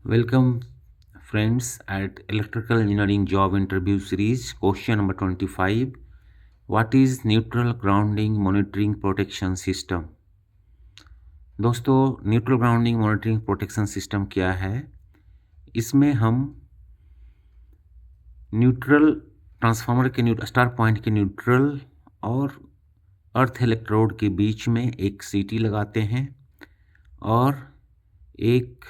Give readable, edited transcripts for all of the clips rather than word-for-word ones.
Welcome, friends, at Electrical Engineering Job Interview Series. Question number 25. What is Neutral Grounding Monitoring Protection System? दोस्तों, neutral grounding monitoring protection system क्या है? इसमें हम neutral transformer के star point के neutral और अर्थ electrode के बीच में एक सीटी लगाते हैं और एक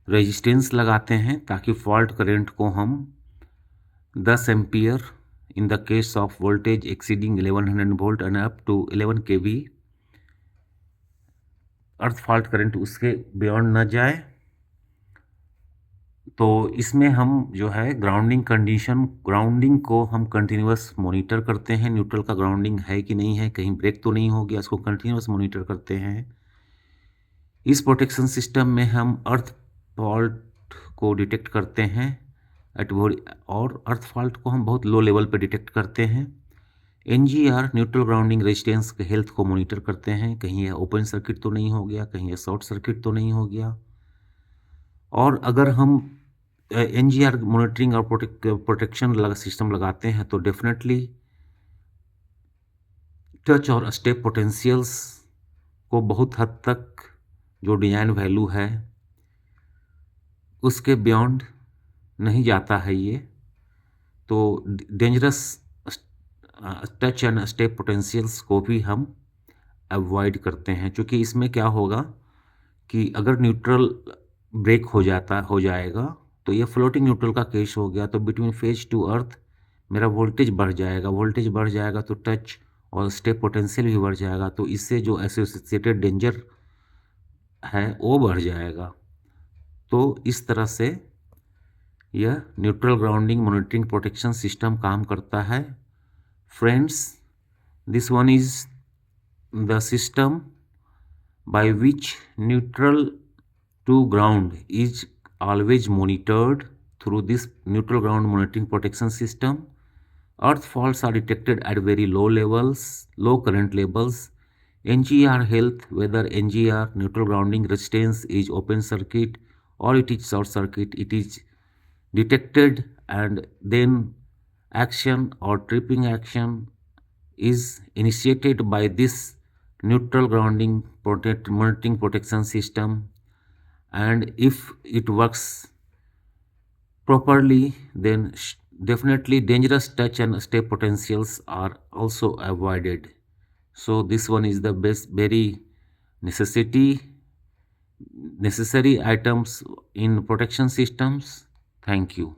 रेजिस्टेंस लगाते हैं ताकि फॉल्ट करंट को हम 10 ampere in the case of voltage exceeding 1100 volt and up to 11 kV earth fault current उसके बियॉन्ड न जाए। तो इसमें हम जो है ग्राउंडिंग को हम कंटिन्यूअस मॉनिटर करते हैं। न्यूट्रल का ग्राउंडिंग है कि नहीं है, कहीं ब्रेक तो नहीं हो गया, इसको कंटिन्यूअस मॉनिटर करते हैं। इस प्रोटेक्शन सिस्टम में हम अर्थ फॉल्ट को डिटेक्ट करते हैं और अर्थ फॉल्ट को हम बहुत लो लेवल पे डिटेक्ट करते हैं। एनजीआर न्यूट्रल ग्राउंडिंग रेजिस्टेंस के हेल्थ को मॉनिटर करते हैं, कहीं यह ओपन सर्किट तो नहीं हो गया, कहीं यह शॉर्ट सर्किट तो नहीं हो गया। और अगर हम एनजीआर मॉनिटरिंग और प्रोटेक्शन सिस्टम लगाते हैं तो डेफिनेटली टच और स्टेप पोटेंशियल्स को बहुत हद तक जो डिजाइन वैल्यू है उसके बियॉन्ड नहीं जाता है ये। तो dangerous touch and step potentials को भी हम अवॉइड करते हैं, क्योंकि इसमें क्या होगा कि अगर न्यूट्रल ब्रेक हो जाएगा तो ये फ्लोटिंग न्यूट्रल का केस हो गया, तो बिटवीन फेज टू अर्थ मेरा वोल्टेज बढ़ जाएगा तो टच और स्टेप पोटेंशियल भी बढ़ जाएगा, तो इससे जो एसोसिएटेड डेंजर है वो बढ़ जाएगा। तो इस तरह से यह neutral grounding monitoring protection system काम करता है। Friends, this one is the system by which neutral to ground is always monitored. Through this neutral ground monitoring protection system, earth faults are detected at very low current levels. NGR health, whether NGR neutral grounding resistance is open circuit or it is short circuit, it is detected, and then action or tripping action is initiated by this neutral grounding monitoring protection system, and if it works properly then definitely dangerous touch and step potentials are also avoided. So this one is the very necessary items in protection systems. Thank you.